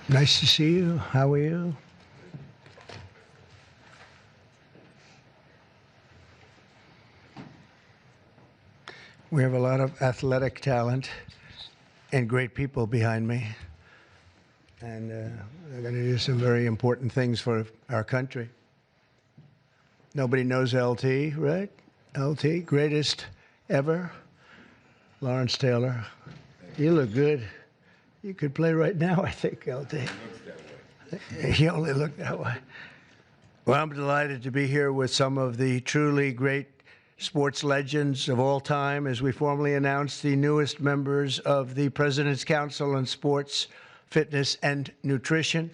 Nice to see you. How are you? We have a lot of athletic talent and great people behind me. And they're going to do some very important things for our country. Nobody knows LT, right? LT, greatest ever. Lawrence Taylor. You look good. You could play right now, I think, LT. You only look that way. Well, I'm delighted to be here with some of the truly great sports legends of all time as we formally announce the newest members of the President's Council on Sports, Fitness, and Nutrition.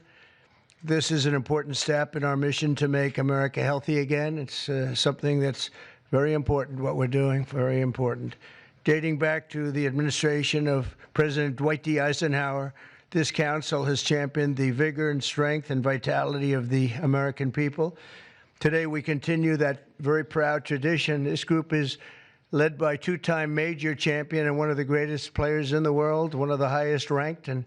This is an important step in our mission to make America healthy again. It's something that's very important, what we're doing, very important. Dating back to the administration of President Dwight D. Eisenhower, this council has championed the vigor and strength and vitality of the American people. Today, we continue that very proud tradition. This group is led by two-time major champion and one of the greatest players in the world, one of the highest ranked, and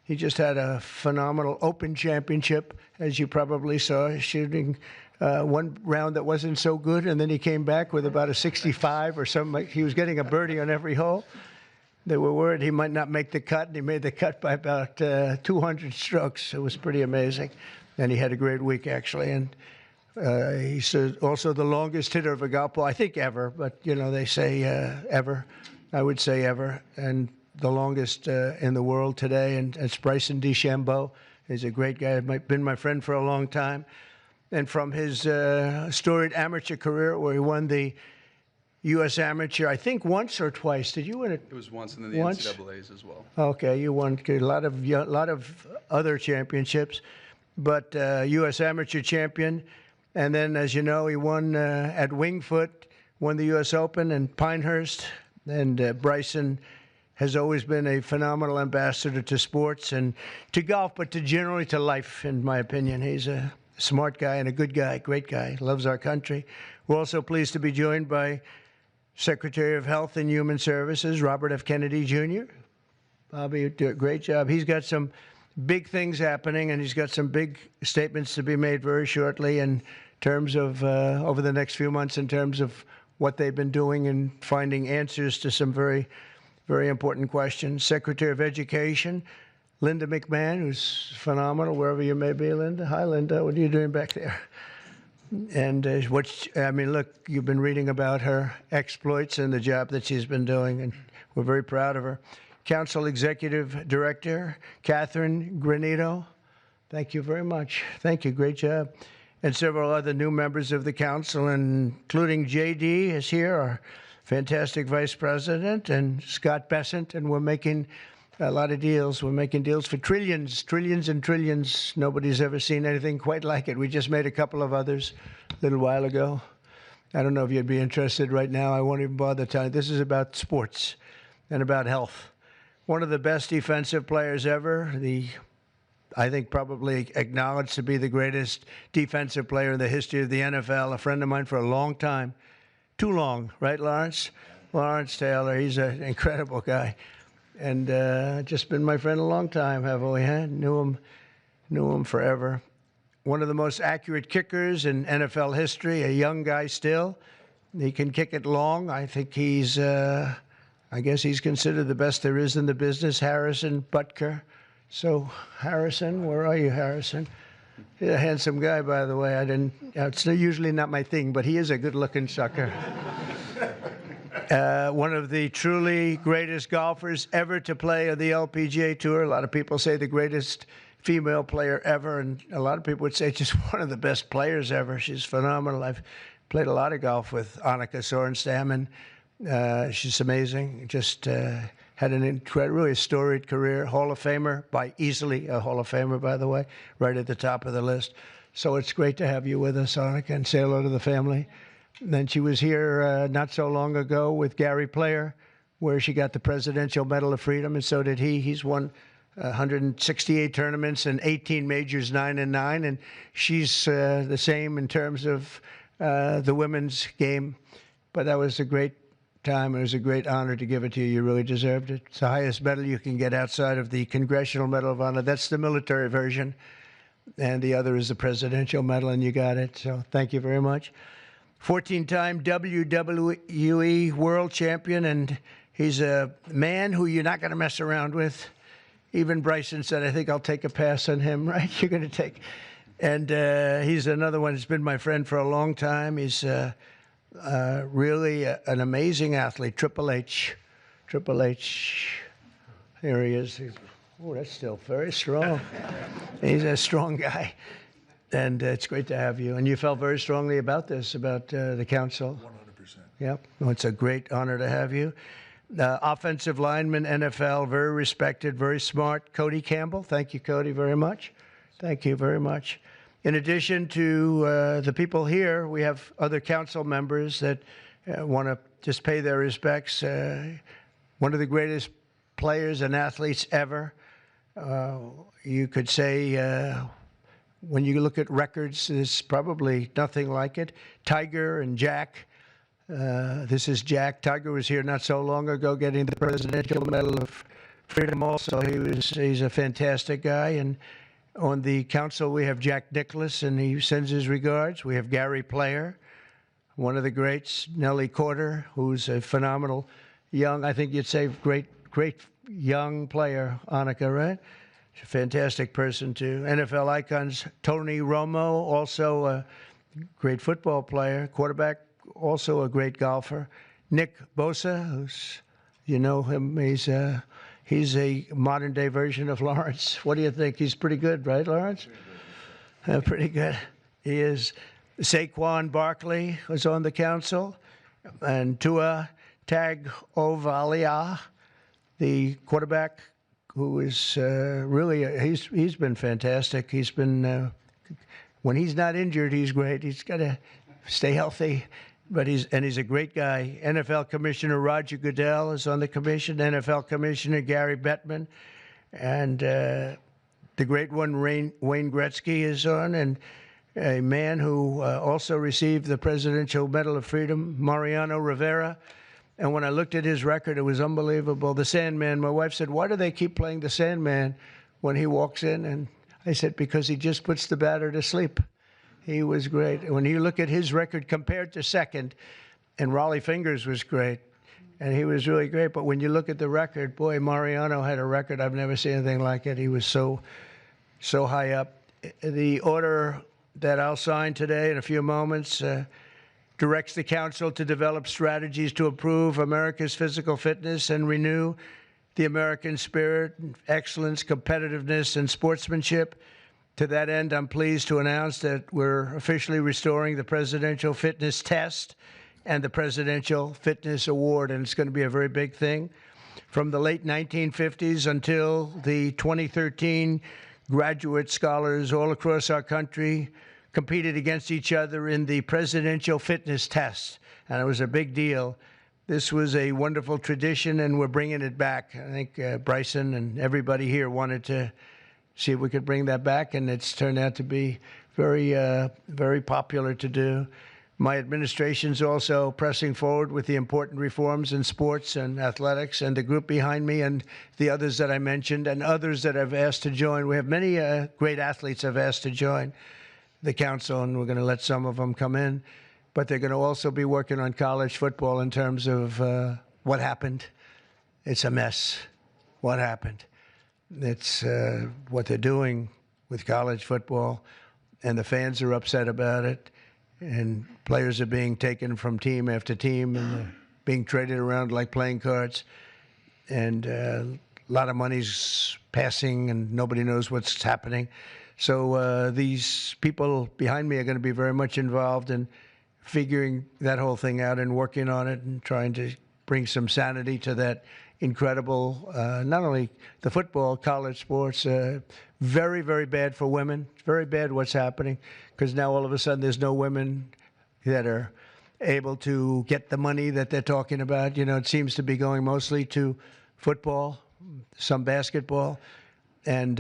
he just had a phenomenal Open Championship, as you probably saw, shooting one round that wasn't so good, and then he came back with about a 65 or something. He was getting a birdie on every hole. They were worried he might not make the cut, and he made the cut by about 200 strokes. It was pretty amazing, and he had a great week, actually. And he's also the longest hitter of a golf ball, I think ever, but, you know, they say ever. I would say ever. And the longest in the world today, and it's Bryson DeChambeau. He's a great guy, been my friend for a long time. And from his storied amateur career, where he won the U.S. Amateur, I think once or twice. Did you win it? It was once, and then the NCAAs as well. Okay, you won a lot of other championships, but U.S. Amateur champion. And then, as you know, he won at Winged Foot, won the U.S. Open in Pinehurst. And Bryson has always been a phenomenal ambassador to sports and to golf, but generally to life, in my opinion. He's a smart guy and a good guy, great guy, loves our country. We're also pleased to be joined by Secretary of Health and Human Services, Robert F. Kennedy, Jr. Bobby, you do a great job. He's got some big things happening, and he's got some big statements to be made very shortly in terms of, over the next few months, in terms of what they've been doing and finding answers to some very, very important questions. Secretary of Education, Linda McMahon, who's phenomenal, wherever you may be, Linda. Hi, Linda. What are you doing back there? And look, you've been reading about her exploits and the job that she's been doing, and we're very proud of her. Council Executive Director, Catherine Granito. Thank you very much. Thank you. Great job. And several other new members of the council, including J.D. is here, our fantastic Vice President, and Scott Bessent, and we're making a lot of deals. We're making deals for trillions and trillions. Nobody's ever seen anything quite like it. We just made a couple of others a little while ago. I don't know if you'd be interested right now. I won't even bother telling you. This is about sports and about health. One of the best defensive players ever, I think probably acknowledged to be the greatest defensive player in the history of the NFL, a friend of mine for a long time. Too long, right, Lawrence? Lawrence Taylor, he's an incredible guy. And just been my friend a long time, haven't we? Huh? Knew him forever. One of the most accurate kickers in NFL history, a young guy still. He can kick it long. I think I guess he's considered the best there is in the business, Harrison Butker. So, Harrison, where are you, Harrison? He's a handsome guy, by the way. It's usually not my thing, but he is a good-looking sucker. One of the truly greatest golfers ever to play on the LPGA Tour. A lot of people say the greatest female player ever, and a lot of people would say just one of the best players ever. She's phenomenal. I've played a lot of golf with Annika Sorenstam, and she's amazing. Just had an really storied career. Hall of Famer, easily a Hall of Famer, by the way, right at the top of the list. So it's great to have you with us, Annika, and say hello to the family. And then she was here not so long ago with Gary Player, where she got the Presidential Medal of Freedom, and so did he. He's won 168 tournaments and 18 majors, 9-9, and she's the same in terms of the women's game. But that was a great time. It was a great honor to give it to you. You really deserved it. It's the highest medal you can get outside of the Congressional Medal of Honor. That's the military version. And the other is the Presidential Medal, and you got it. So thank you very much. 14-time WWE World Champion, and he's a man who you're not going to mess around with. Even Bryson said, I think I'll take a pass on him, right? You're going to take. And he's another one who's been my friend for a long time. He's really an amazing athlete. Triple H. Here he is. Oh, that's still very strong. He's a strong guy. And it's great to have you. And you felt very strongly about this, about the council. 100%. Yep. Well, it's a great honor to have you. Offensive lineman, NFL, very respected, very smart. Cody Campbell. Thank you, Cody, very much. Thank you very much. In addition to the people here, we have other council members that want to just pay their respects. One of the greatest players and athletes ever. You could say, when you look at records, there's probably nothing like it. Tiger and Jack. This is Jack. Tiger was here not so long ago getting the Presidential Medal of Freedom also. He's a fantastic guy. And on the council, we have Jack Nicklaus, and he sends his regards. We have Gary Player, one of the greats. Nellie Corder, who's a phenomenal young, I think you'd say great young player. Annika, right? She's a fantastic person, too. NFL icons, Tony Romo, also a great football player. Quarterback, also a great golfer. Nick Bosa, who's, you know him, he's a modern-day version of Lawrence. What do you think? He's pretty good, right, Lawrence? Pretty good. He is. Saquon Barkley was on the council. And Tua Tagovailoa, the quarterback, who is really, he's been fantastic. He's been, when he's not injured, he's great. He's got to stay healthy. But he's a great guy. NFL Commissioner Roger Goodell is on the commission. NFL Commissioner Gary Bettman, and the great one Wayne Gretzky is on, and a man who also received the Presidential Medal of Freedom, Mariano Rivera. And when I looked at his record, it was unbelievable. The Sandman. My wife said, "Why do they keep playing the Sandman when he walks in?" And I said, "Because he just puts the batter to sleep." He was great. When you look at his record compared to second, and Raleigh Fingers was great, and he was really great. But when you look at the record, boy, Mariano had a record. I've never seen anything like it. He was so high up. The order that I'll sign today in a few moments directs the council to develop strategies to improve America's physical fitness and renew the American spirit, excellence, competitiveness, and sportsmanship. To that end, I'm pleased to announce that we're officially restoring the Presidential Fitness Test and the Presidential Fitness Award, and it's going to be a very big thing. From the late 1950s until the 2013, graduate scholars all across our country competed against each other in the Presidential Fitness Test, and it was a big deal. This was a wonderful tradition, and we're bringing it back. I think Bryson and everybody here wanted to see if we could bring that back, and it's turned out to be very popular to do. My administration's also pressing forward with the important reforms in sports and athletics, and the group behind me and the others that I mentioned and others that I've asked to join. We have many great athletes I've asked to join the council, and we're going to let some of them come in. But they're going to also be working on college football in terms of what happened. It's a mess. What happened? It's what they're doing with college football, and the fans are upset about it, and players are being taken from team after team and being traded around like playing cards, and a lot of money's passing, and nobody knows what's happening. So these people behind me are going to be very much involved in figuring that whole thing out and working on it and trying to bring some sanity to that incredible, not only the football, college sports, very, very bad for women. It's very bad what's happening, because now all of a sudden there's no women that are able to get the money that they're talking about. You know, it seems to be going mostly to football, some basketball, and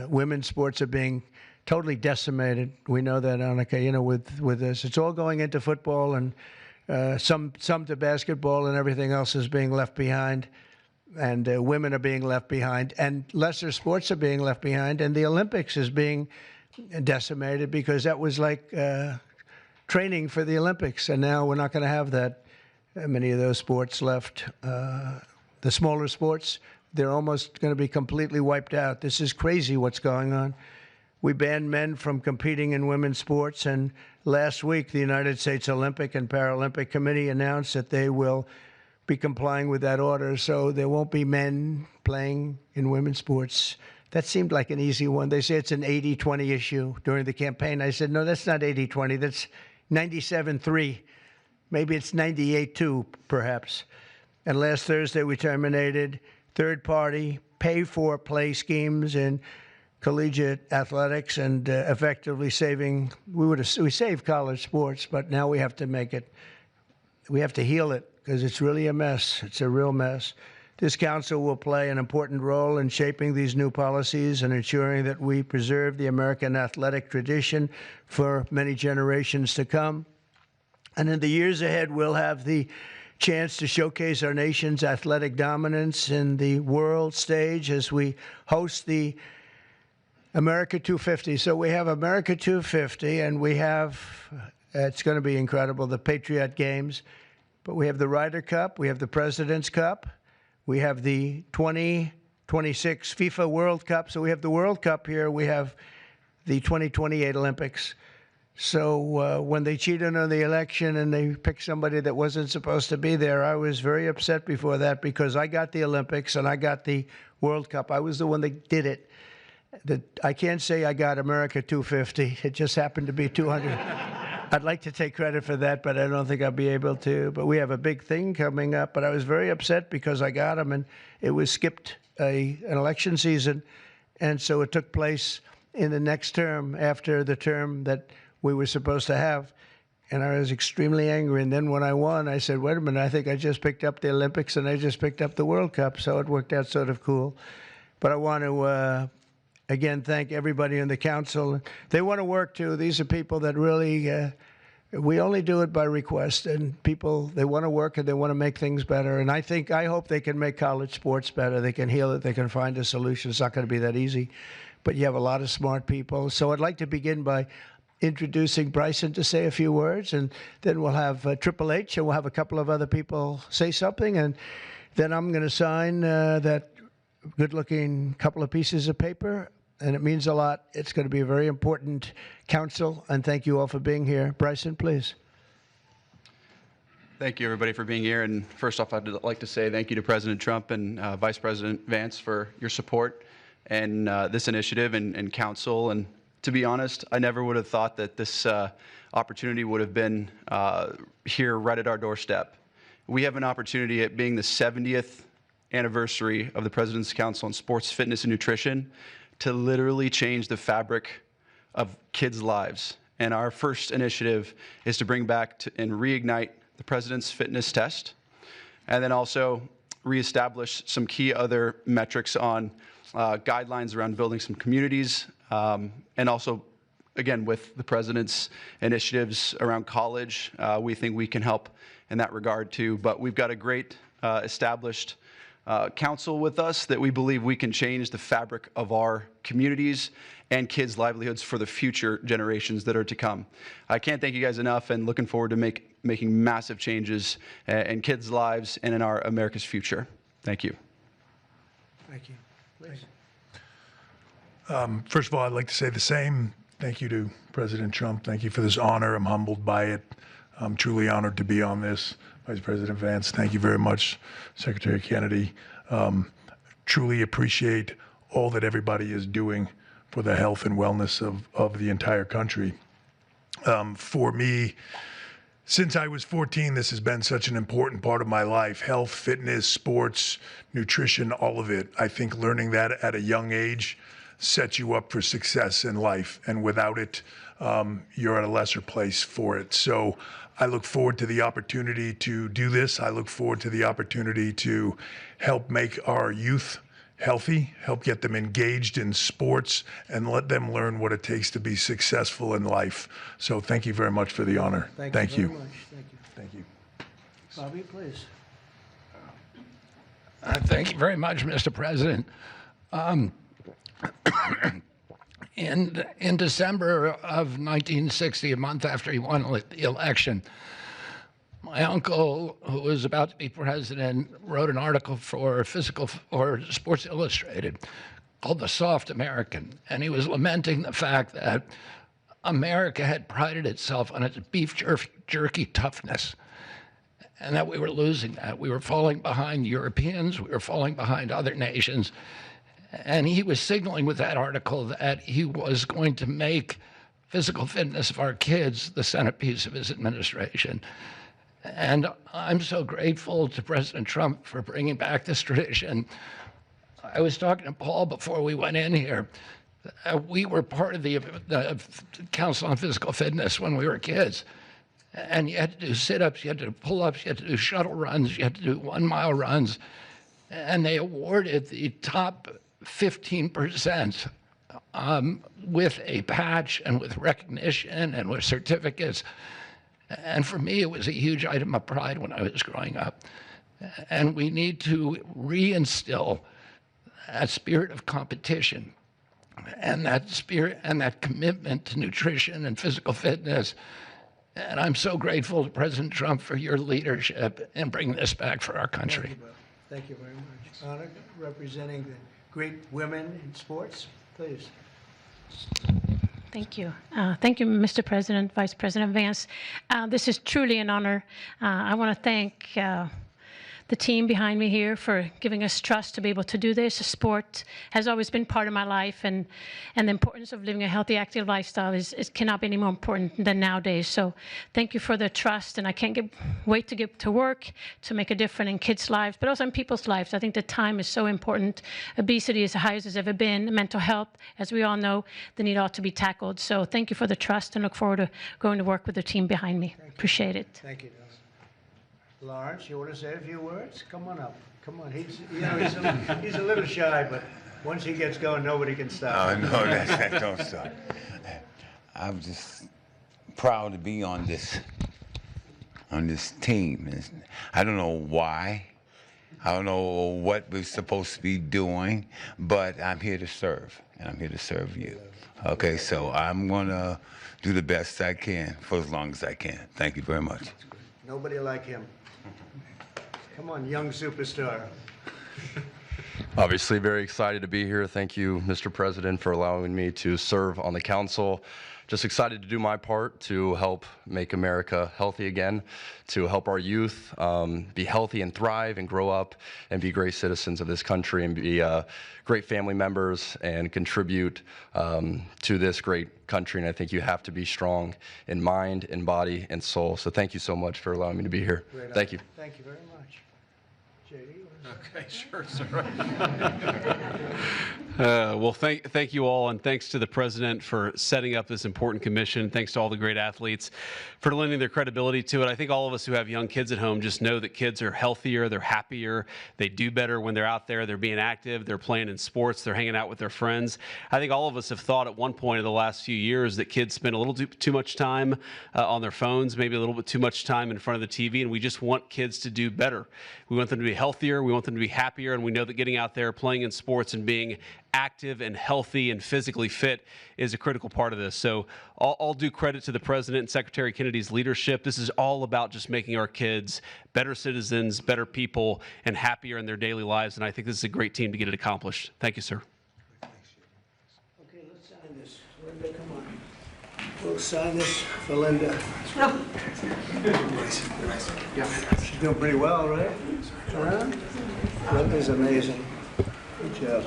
women's sports are being totally decimated. We know that, Annika, you know, with this. It's all going into football, and some to basketball, and everything else is being left behind. And women are being left behind, and lesser sports are being left behind, and the Olympics is being decimated because that was like training for the Olympics, and now we're not going to have that many of those sports left. The smaller sports, they're almost going to be completely wiped out. This is crazy what's going on. We banned men from competing in women's sports, and last week the United States Olympic and Paralympic Committee announced that they will be complying with that order, so there won't be men playing in women's sports. That seemed like an easy one. They say it's an 80-20 issue during the campaign. I said, no, that's not 80-20. That's 97-3. Maybe it's 98-2, perhaps. And last Thursday, we terminated third-party pay-for-play schemes in collegiate athletics and effectively saving. We saved college sports, but now we have to make it. We have to heal it, because it's really a mess. It's a real mess. This council will play an important role in shaping these new policies and ensuring that we preserve the American athletic tradition for many generations to come. And in the years ahead, we'll have the chance to showcase our nation's athletic dominance in the world stage as we host the America 250. So we have America 250, and we have, it's going to be incredible, the Patriot Games. But we have the Ryder Cup, we have the President's Cup, we have the 2026 FIFA World Cup. So we have the World Cup here, we have the 2028 Olympics. So when they cheated on the election and they picked somebody that wasn't supposed to be there, I was very upset before that, because I got the Olympics and I got the World Cup. I was the one that did it. I can't say I got America 250. It just happened to be 200. I'd like to take credit for that, but I don't think I'll be able to. But we have a big thing coming up. But I was very upset because I got them, and it was skipped an election season. And so it took place in the next term, after the term that we were supposed to have. And I was extremely angry. And then when I won, I said, wait a minute, I think I just picked up the Olympics and I just picked up the World Cup. So it worked out sort of cool. But I want to again, thank everybody in the council. They want to work, too. These are people that really, we only do it by request. And people, they want to work and they want to make things better. And I hope they can make college sports better. They can heal it. They can find a solution. It's not going to be that easy. But you have a lot of smart people. So I'd like to begin by introducing Bryson to say a few words. And then we'll have Triple H, and we'll have a couple of other people say something. And then I'm going to sign that good-looking couple of pieces of paper. And it means a lot. It's going to be a very important council, and thank you all for being here. Bryson, please. Thank you, everybody, for being here. And first off, I'd like to say thank you to President Trump and Vice President Vance for your support and this initiative and council. And to be honest, I never would have thought that this opportunity would have been here right at our doorstep. We have an opportunity at being the 70th anniversary of the President's Council on Sports, Fitness, and Nutrition to literally change the fabric of kids' lives. And our first initiative is to bring back and reignite the President's Fitness Test, and then also reestablish some key other metrics on guidelines around building some communities, and also, again, with the President's initiatives around college, we think we can help in that regard too. But we've got a great established council with us that we believe we can change the fabric of our communities and kids' livelihoods for the future generations that are to come. I can't thank you guys enough, and looking forward to making massive changes in kids' lives and in our America's future. Thank you. Thank you. Please. First of all, I'd like to say the same. Thank you to President Trump. Thank you for this honor. I'm humbled by it. I'm truly honored to be on this. Vice President Vance, thank you very much. Secretary Kennedy, truly appreciate all that everybody is doing for the health and wellness of the entire country. For me, since I was 14, this has been such an important part of my life. Health, fitness, sports, nutrition, all of it. I think learning that at a young age sets you up for success in life. And without it, you're at a lesser place for it. So I look forward to the opportunity to do this. I look forward to the opportunity to help make our youth healthy, help get them engaged in sports, and let them learn what it takes to be successful in life. So thank you very much for the honor. Thank you. Very much. Thank you. Thank you. Bobby, please. Thank you very much, Mr. President. In December of 1960, a month after he won the election, my uncle, who was about to be president, wrote an article for Sports Illustrated called "The Soft American," and he was lamenting the fact that America had prided itself on its beef jerky toughness, and that we were losing that. We were falling behind Europeans. We were falling behind other nations. And he was signaling with that article that he was going to make physical fitness of our kids the centerpiece of his administration. And I'm so grateful to President Trump for bringing back this tradition. I was talking to Paul before we went in here. We were part of the Council on Physical Fitness when we were kids. And you had to do sit-ups, you had to do pull-ups, you had to do shuttle runs, you had to do 1-mile runs. And they awarded the top 15% with a patch and with recognition and with certificates. And for me, it was a huge item of pride when I was growing up. And we need to reinstill that spirit of competition and that spirit and that commitment to nutrition and physical fitness. And I'm so grateful to President Trump for your leadership in bringing this back for our country. Thank you, Bob. Thank you very much. Anna, representing the great women in sports, please. Thank you. Thank you, Mr. President, Vice President Vance. This is truly an honor. I want to thank the team behind me here for giving us trust to be able to do this. Sport has always been part of my life, and the importance of living a healthy, active lifestyle cannot be any more important than nowadays. So thank you for the trust, and I can't wait to get to work to make a difference in kids' lives, but also in people's lives. I think the time is so important. Obesity is the highest it's ever been. Mental health, as we all know, the need ought to be tackled. So thank you for the trust, and look forward to going to work with the team behind me. Appreciate it. Thank you, Don. Lawrence, you want to say a few words? Come on up. Come on. He's a little shy, but once he gets going, nobody can stop him. No, that don't stop. I'm just proud to be on this team. I don't know why. I don't know what we're supposed to be doing, but I'm here to serve, and I'm here to serve you. Okay, so I'm gonna do the best I can for as long as I can. Thank you very much. Nobody like him. Come on, young superstar. Obviously very excited to be here. Thank you, Mr. President, for allowing me to serve on the council. Just excited to do my part to help make America healthy again, to help our youth be healthy and thrive and grow up and be great citizens of this country and be great family members and contribute to this great country. And I think you have to be strong in mind, in body, and soul. So thank you so much for allowing me to be here. Thank you. Thank you very much. JD? Okay, sure, sir. Well, thank you all, and thanks to the president for setting up this important commission. Thanks to all the great athletes for lending their credibility to it. I think all of us who have young kids at home just know that kids are healthier, they're happier, they do better when they're out there, they're being active, they're playing in sports, they're hanging out with their friends. I think all of us have thought at one point in the last few years that kids spend a little too much time on their phones, maybe a little bit too much time in front of the TV, and we just want kids to do better. We want them to be healthier, we want them to be happier, and we know that getting out there, playing in sports, and being active and healthy and physically fit is a critical part of this. So all due credit to the President and Secretary Kennedy's leadership. This is all about just making our kids better citizens, better people, and happier in their daily lives. And I think this is a great team to get it accomplished. Thank you, sir. Okay, let's sign this. Linda, come on. We'll sign this for Linda. She's doing pretty well, right? Linda's amazing. Good job.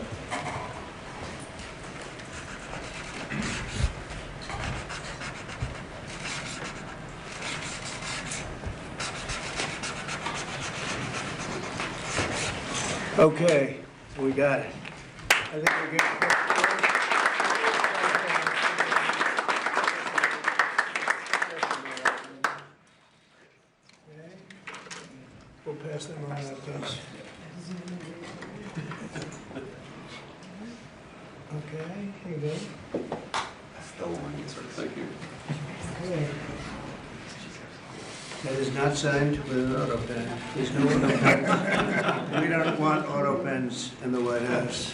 Okay, we got it. I think we're good. Okay. We'll pass them around, please. Okay, here you go. Thank you. Okay. is not signed with an auto pen. There's no auto pen. We don't want auto pens in the White House.